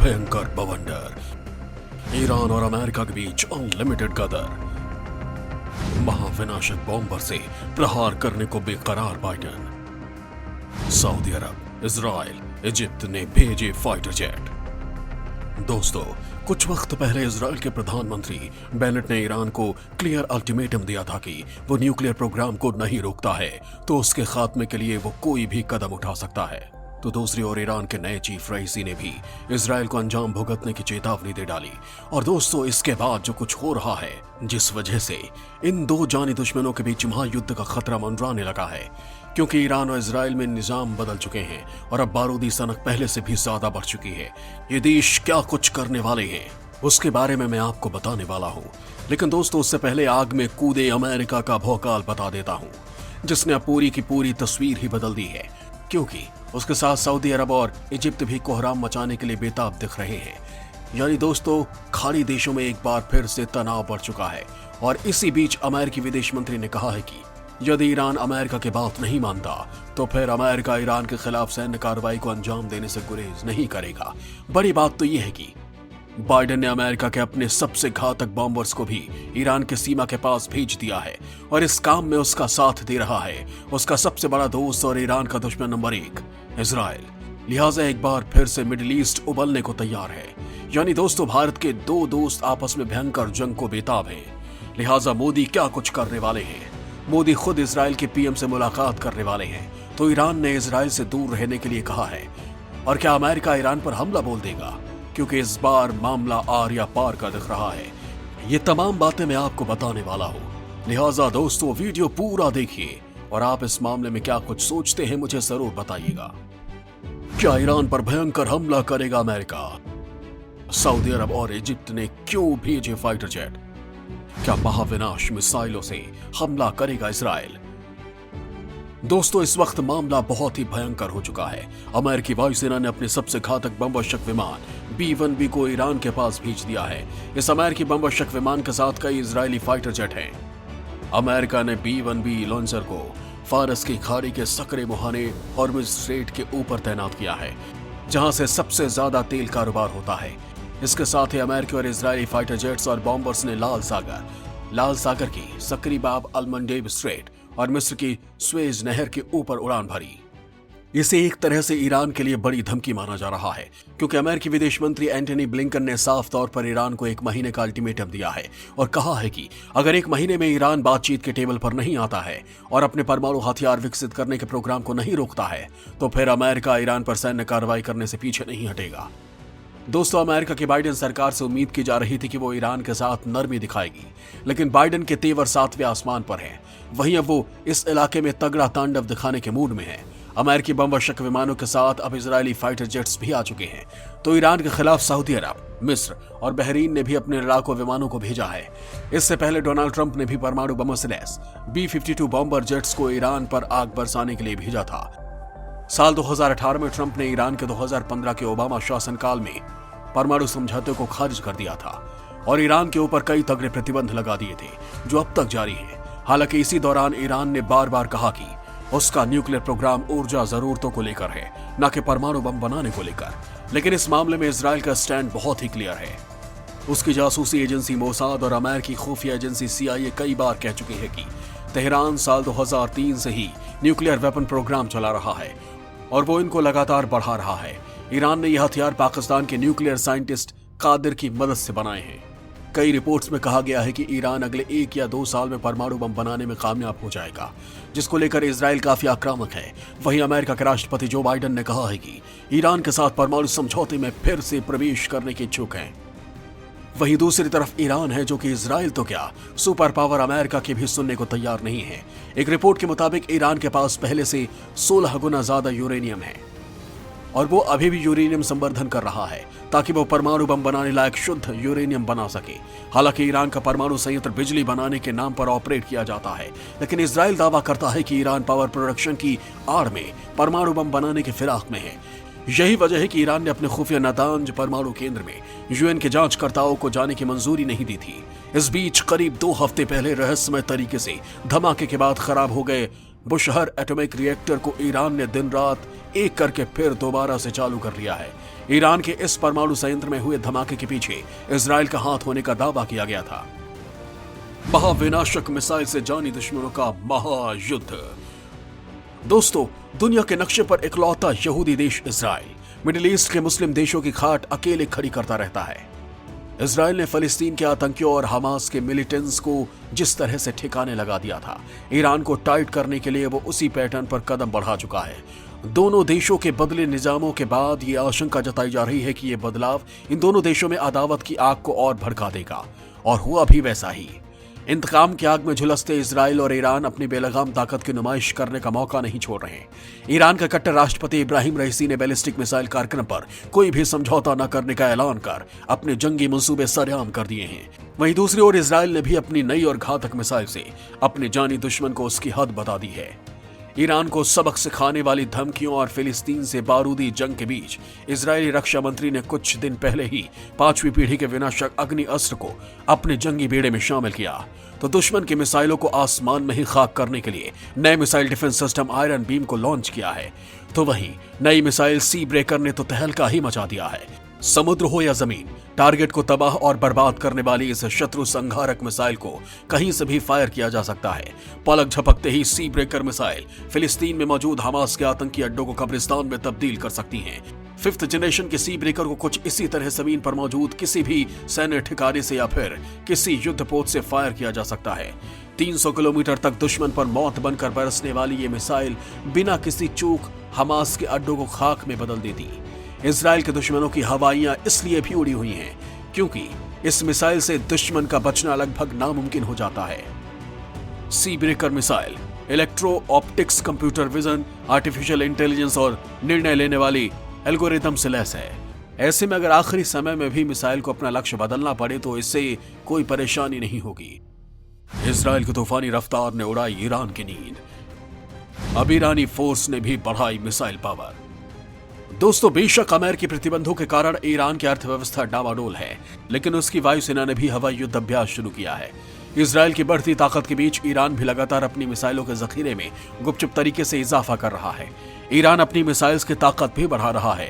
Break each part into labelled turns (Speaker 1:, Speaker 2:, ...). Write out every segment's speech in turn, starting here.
Speaker 1: भयंकर बवंडर, ईरान और अमेरिका के बीच अनलिमिटेड गदर, महाविनाशक बॉम्बर से प्रहार करने को बेकरार बाइडन, सऊदी अरब, इजराइल, इजिप्ट ने भेजे फाइटर जेट। दोस्तों, कुछ वक्त पहले इजराइल के प्रधानमंत्री बेनेट ने ईरान को क्लियर अल्टीमेटम दिया था कि वो न्यूक्लियर प्रोग्राम को नहीं रोकता है तो उसके खात्मे के लिए वो कोई भी कदम उठा सकता है। तो दूसरी ओर ईरान के नए चीफ रईसी ने भी इजराइल को अंजाम भुगतने की चेतावनी दे डाली। और दोस्तों, इसके बाद जो कुछ हो रहा है, जिस वजह से इन दो जानी दुश्मनों के बीच महायुद्ध का खतरा मंडराने लगा है, क्योंकि ईरान और इजराइल में निजाम बदल चुके हैं और अब बारूदी सनक पहले से भी ज्यादा बढ़ चुकी है। ये देश क्या कुछ करने वाले हैं उसके बारे में मैं आपको बताने वाला हूँ। लेकिन दोस्तों, उससे पहले आग में कूदे अमेरिका का भौकाल बता देता हूँ, जिसने अब पूरी की पूरी तस्वीर ही बदल दी है, क्योंकि उसके साथ सऊदी अरब और इजिप्ट भी कोहराम मचाने के लिए बेताब दिख रहे हैं। यानी दोस्तों, खाड़ी देशों में एक बार फिर से तनाव बढ़ चुका है। और इसी बीच अमेरिकी विदेश मंत्री ने कहा है कि यदि ईरान अमेरिका की बात नहीं मानता तो फिर अमेरिका ईरान के खिलाफ सैन्य कार्रवाई को अंजाम देने से गुरेज नहीं करेगा। बड़ी बात तो यह है कि बाइडेन ने अमेरिका के अपने सबसे घातक बॉम्बर्स को भी ईरान के सीमा के पास भेज दिया है और इस काम में उसका साथ दे रहा है उसका सबसे बड़ा दोस्त और ईरान का दुश्मन नंबर 1 इजराइल। लिहाजा एक बार फिर से मिडिल ईस्ट उबलने को तैयार है। यानी दोस्तों, भारत के दो दोस्त आपस में भयंकर जंग को बेताब हैं। लिहाजा मोदी क्या कुछ करने वाले हैं? मोदी खुद इजराइल के पीएम से मुलाकात करने वाले हैं। तो ईरान ने इजराइल से दूर रहने के लिए कहा है। और क्या अमेरिका ईरान पर हमला बोल देगा? क्योंकि इस बार मामला आर या पार का दिख रहा है। ये तमाम बातें मैं आपको बताने वाला हूँ। लिहाजा दोस्तों, वीडियो पूरा देखिए और आप इस मामले में क्या कुछ सोचते हैं मुझे जरूर बताइएगा। क्या ईरान पर भयंकर हमला करेगा अमेरिका? सऊदी अरब और इजिप्ट ने क्यों भेजे फाइटर जेट? क्या महाविनाश मिसाइलों से हमला करेगा इजराइल? दोस्तों, इस वक्त मामला बहुत ही भयंकर हो चुका है। अमेरिकी वायुसेना ने अपने सबसे घातक बमवर्षक विमान B-1B को ईरान के पास भेज दिया है। इस अमेरिकी बमवर्षक विमान के साथ कई इजरायली फाइटर जेट हैं। अमेरिका ने B-1B लॉन्चर को फारस की खाड़ी के सकरे मुहाने हॉर्मुज स्ट्रेट के ऊपर तैनात किया है, जहां से सबसे ज्यादा तेल कारोबार होता है। इसके साथ ही अमेरिकी और इजरायली फाइटर जेट्स और बॉम्बर्स ने लाल सागर की सकरी बाब अलमंडेब स्ट्रेट और मिस्र की स्वेज नहर के ऊपर उड़ान भरी। इसे एक तरह से ईरान के लिए बड़ी धमकी माना जा रहा है, क्योंकि अमेरिकी विदेश मंत्री एंटनी ब्लिंकन ने साफ तौर पर ईरान को 1 महीने का अल्टीमेटम दिया है और कहा है कि अगर 1 महीने में ईरान बातचीत के टेबल पर नहीं आता है और अपने परमाणु हथियार विकसित करने के प्रोग्राम को नहीं रोकता है तो फिर अमेरिका ईरान पर सैन्य कार्रवाई करने से पीछे नहीं हटेगा। दोस्तों, अमेरिका की बाइडेन सरकार से उम्मीद की जा रही थी कि वो ईरान के साथ नरमी दिखाएगी, लेकिन बाइडेन के तेवर 7वें आसमान पर हैं। वहीं अब वो इस इलाके में तगड़ा तांडव दिखाने के मूड में है। अमेरिकी बमवर्षक विमानों के साथ अब इजरायली फाइटर जेट्स भी आ चुके हैं। तो ईरान के खिलाफ सऊदी अरब, मिस्र और बहरीन ने भी अपने लड़ाकू विमानों को भेजा है। इससे पहले डोनाल्ड ट्रंप ने भी परमाणु बमों से लैस B-52 बॉम्बर जेट्स को ईरान पर आग बरसाने के लिए भेजा था। साल 2018 में ट्रंप ने ईरान के 2015 के ओबामा शासनकाल में परमाणु समझौते को खारिज कर दिया था और ईरान के ऊपर कई तगड़े प्रतिबंध लगा दिए थे, जो अब तक जारी हैं। हालांकि इसी दौरान ईरान ने बार बार कहा कि उसका न्यूक्लियर प्रोग्राम ऊर्जा जरूरतों को लेकर है, न कि परमाणु बम बनाने को लेकर। लेकिन इस मामले में इजराइल का स्टैंड बहुत ही क्लियर है। उसकी जासूसी एजेंसी मोसाद और अमेरिकी खुफिया एजेंसी CIA कई बार कह चुकी है कि तेहरान साल 2003 से ही न्यूक्लियर वेपन प्रोग्राम चला रहा है और वो इनको लगातार बढ़ा रहा है। ईरान ने यह हथियार पाकिस्तान के न्यूक्लियर साइंटिस्ट कादिर की मदद से बनाए हैं। कई रिपोर्ट्स में कहा गया है कि ईरान अगले 1 या 2 साल में परमाणु बम बनाने में कामयाब हो जाएगा, जिसको लेकर इजराइल काफी आक्रामक है। वहीं अमेरिका के राष्ट्रपति जो बाइडेन ने कहा है कि ईरान के साथ परमाणु समझौते में फिर से प्रवेश करने के इच्छुक हैं। वहीं दूसरी तरफ ईरान है, जो कि इजराइल तो क्या, सुपर पावर अमेरिका की भी सुनने को तैयार नहीं है। एक रिपोर्ट के मुताबिक ईरान के पास पहले से 16 गुना ज्यादा यूरेनियम है और वो अभी भी यूरेनियम संवर्धन कर रहा है ताकि वो परमाणु बम बनाने लायक शुद्ध यूरेनियम बना सके। हालांकि ईरान का परमाणु संयंत्र बिजली बनाने के नाम पर ऑपरेट किया जाता है, लेकिन इजराइल दावा करता है कि ईरान पावर प्रोडक्शन की आड़ में परमाणु बम बनाने के फिराक में है। यही वजह है कि ईरान ने अपने खुफिया नातांज परमाणु केंद्र में UN के जांचकर्ताओं को जाने की मंजूरी नहीं दी थी। इस बीच करीब 2 हफ्ते पहले रहस्यमय तरीके से धमाके के बाद खराब हो गए बुशहर एटॉमिक रिएक्टर को ईरान ने दिन रात एक करके फिर दोबारा से चालू कर लिया है। ईरान के इस परमाणु संयंत्र में हुए धमाके के पीछे इजराइल का हाथ होने का दावा किया गया था। महाविनाशक मिसाइल से जानी दुश्मनों का महायुद्ध। दोस्तों, दुनिया के नक्शे पर इकलौता यहूदी देश इजराइल मिडिल ईस्ट के मुस्लिम देशों की खाट अकेले खड़ी करता रहता है। इजराइल ने फलस्तीन के आतंकियों और हमास के मिलिटेंट्स को जिस तरह से ठिकाने लगा दिया था, ईरान को टाइट करने के लिए वो उसी पैटर्न पर कदम बढ़ा चुका है। दोनों देशों के बदले निजामों के बाद ये आशंका जताई जा रही है कि ये बदलाव इन दोनों देशों में अदावत की आग को और भड़का देगा, और हुआ भी वैसा ही। इंतकाम की आग में झुलसते इजराइल और ईरान अपनी बेलगाम ताकत की नुमाइश करने का मौका नहीं छोड़ रहे। ईरान का कट्टर राष्ट्रपति इब्राहिम रईसी ने बैलिस्टिक मिसाइल कार्यक्रम पर कोई भी समझौता न करने का ऐलान कर अपने जंगी मंसूबे सरेआम कर दिए हैं। वहीं दूसरी ओर इजराइल ने भी अपनी नई और घातक मिसाइल से अपने जानी दुश्मन को उसकी हद बता दी है। ईरान को सबक सिखाने वाली धमकियों और फिलिस्तीन से बारूदी जंग के बीच इजरायली रक्षा मंत्री ने कुछ दिन पहले ही 5वीं पीढ़ी के विनाशक अग्नि अस्त्र को अपने जंगी बेड़े में शामिल किया, तो दुश्मन की मिसाइलों को आसमान में ही खाक करने के लिए नए missile defence system iron beam को लॉन्च किया है। तो वहीं नई मिसाइल सी ब्रेकर ने तो तहलका ही मचा दिया है। समुद्र हो या जमीन, टारगेट को तबाह और बर्बाद करने वाली इस शत्रु संहारक मिसाइल को कहीं से भी फायर किया जा सकता है। पलक झपकते ही सी ब्रेकर मिसाइल फिलिस्तीन में मौजूद हमास के आतंकी अड्डों को कब्रिस्तान में तब्दील कर सकती हैं। 5th जनरेशन के सी ब्रेकर को कुछ इसी तरह जमीन पर मौजूद किसी भी सैन्य ठिकाने से या फिर किसी युद्धपोत से फायर किया जा सकता है। 300 किलोमीटर तक दुश्मन पर मौत बनकर बरसने वाली ये मिसाइल बिना किसी चूक हमास के अड्डों को खाक में बदल देती। इजराइल के दुश्मनों की हवाइयां इसलिए भी उड़ी हुई हैं क्योंकि इस मिसाइल से दुश्मन का बचना लगभग नामुमकिन हो जाता है। Sea Breaker missile electro optics, computer vision, artificial intelligence और निर्णय लेने वाली एल्गोरिथम से लैस है। ऐसे में अगर आखिरी समय में भी मिसाइल को अपना लक्ष्य बदलना पड़े तो इससे कोई परेशानी नहीं होगी। इजराइल की तूफानी रफ्तार ने उड़ाई ईरान की नींद। अब ईरानी फोर्स ने भी बढ़ाई मिसाइल पावर। दोस्तों, बेशक अमेरिकी प्रतिबंधों के कारण ईरान की अर्थव्यवस्था डावाडोल है, लेकिन उसकी वायुसेना ने भी हवाई युद्ध अभ्यास शुरू किया है। इजराइल की बढ़ती ताकत के बीच ईरान भी लगातार अपनी मिसाइलों के जखीरे में गुपचुप तरीके से इजाफा कर रहा है। ईरान अपनी मिसाइल्स की ताकत भी बढ़ा रहा है।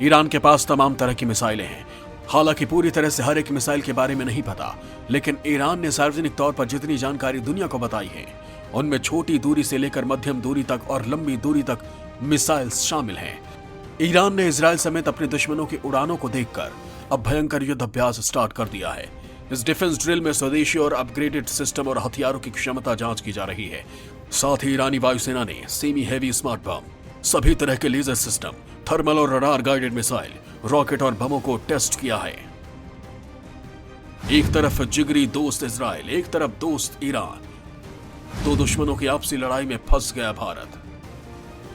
Speaker 1: ईरान के पास तमाम तरह की मिसाइलें हैं। हालांकि पूरी तरह से हर एक मिसाइल के बारे में नहीं पता, लेकिन ईरान ने सार्वजनिक तौर पर जितनी जानकारी दुनिया को बताई है उनमें छोटी दूरी से लेकर मध्यम दूरी तक और लंबी दूरी तक मिसाइल्स शामिल हैं। ईरान ने इजराइल समेत अपने दुश्मनों की उड़ानों को देखकर अब भयंकर युद्ध अभ्यास स्टार्ट कर दिया है। इस डिफेंस ड्रिल में स्वदेशी और अपग्रेडेड सिस्टम और हथियारों की क्षमता जांच की जा रही है। साथ ही ईरानी वायुसेना ने सेमी हैवी स्मार्ट बम, सभी तरह के लेजर सिस्टम, थर्मल और रडार गाइडेड मिसाइल, रॉकेट और बमों को टेस्ट किया है। एक तरफ जिगरी दोस्त इजराइल, एक तरफ दोस्त ईरान। दो दुश्मनों की आपसी लड़ाई में फंस गया भारत।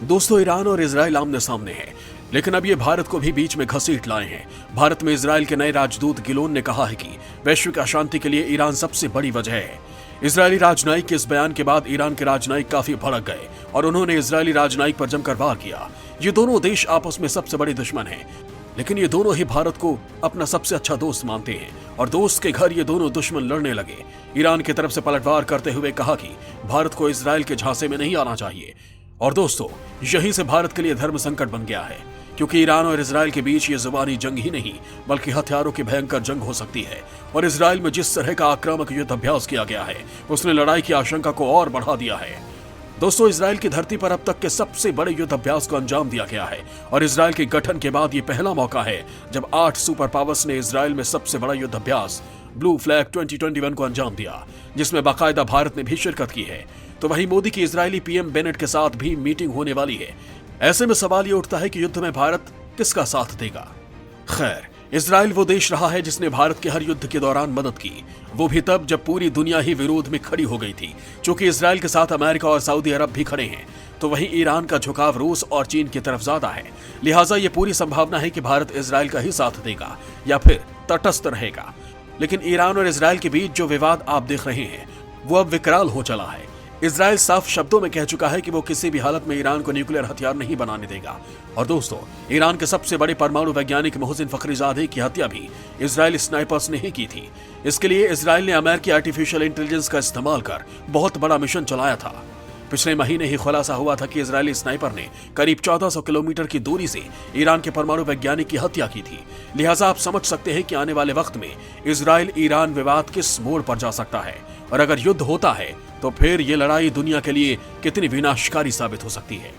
Speaker 1: दोस्तों, ईरान और इजराइल आमने सामने हैं, लेकिन अब ये भारत को भी बीच में घसीट लाए हैं। भारत में इजराइल के नए राजदूत गिलोन ने कहा है कि वैश्विक अशांति के लिए ईरान सबसे बड़ी वजह है। इजरायली राजनयिक के इस बयान के बाद ईरान के राजनयिक काफी भड़क गए और उन्होंने इजरायली राजनयिक पर जमकर वार किया। ये दोनों देश आपस में सबसे बड़े दुश्मन हैं, लेकिन ये दोनों ही भारत को अपना सबसे अच्छा दोस्त मानते हैं और दोस्त के घर ये दोनों दुश्मन लड़ने लगे। ईरान की तरफ से पलटवार करते हुए कहा कि भारत को इजराइल के झांसे में नहीं आना चाहिए। और दोस्तों, यहीं से भारत के लिए धर्म संकट बन गया है, क्योंकि ईरान और इजराइल के बीच ये जुबानी जंग ही नहीं बल्कि हथियारों की भयंकर जंग हो सकती है। और इजराइल में जिस तरह का आक्रामक युद्ध अभ्यास किया गया है उसने लड़ाई की आशंका को और बढ़ा दिया है। दोस्तों, इजराइल की धरती पर अब तक के सबसे बड़े युद्ध अभ्यास को अंजाम दिया गया है और इजराइल के गठन के बाद ये पहला मौका है जब 8 सुपर पावर्स ने इजराइल में सबसे बड़ा युद्ध अभ्यास ब्लू फ्लैग 2021 को अंजाम दिया, जिसमें बाकायदा भारत ने भी शिरकत की है। तो वहीं मोदी की इजरायली पीएम बेनेट के साथ भी मीटिंग होने वाली है। ऐसे में सवाल ये उठता है कि युद्ध में भारत किसका साथ देगा। खैर, इजराइल वो देश रहा है जिसने भारत के हर युद्ध के दौरान मदद की, वो भी तब जब पूरी दुनिया ही विरोध में खड़ी हो गई थी। चूंकि इजराइल के साथ अमेरिका और सऊदी अरब भी खड़े हैं, तो वहीं ईरान का झुकाव रूस और चीन की तरफ ज्यादा है। लिहाजा ये पूरी संभावना है कि भारत इजराइल का ही साथ देगा या फिर तटस्थ रहेगा। लेकिन ईरान और इजराइल के बीच जो विवाद आप देख रहे हैं वो अब विकराल हो चला है। इजराइल साफ शब्दों में कह चुका है कि वो किसी भी हालत में ईरान को न्यूक्लियर हथियार नहीं बनाने देगा। और दोस्तों, ईरान के सबसे बड़े परमाणु वैज्ञानिक मोहसिन फखरीजादे की हत्या भी इजरायली स्नाइपर्स ने ही की थी। इसके लिए इजराइल ने अमेरिकी आर्टिफिशियल इंटेलिजेंस का इस्तेमाल कर बहुत बड़ा मिशन चलाया था। पिछले महीने ही खुलासा हुआ था कि इजरायली स्नाइपर ने करीब 1400 किलोमीटर की दूरी से ईरान के परमाणु वैज्ञानिक की हत्या की थी। लिहाजा आप समझ सकते हैं कि आने वाले वक्त में इजराइल ईरान विवाद किस मोड़ पर जा सकता है, और अगर युद्ध होता है तो फिर ये लड़ाई दुनिया के लिए कितनी विनाशकारी साबित हो सकती है।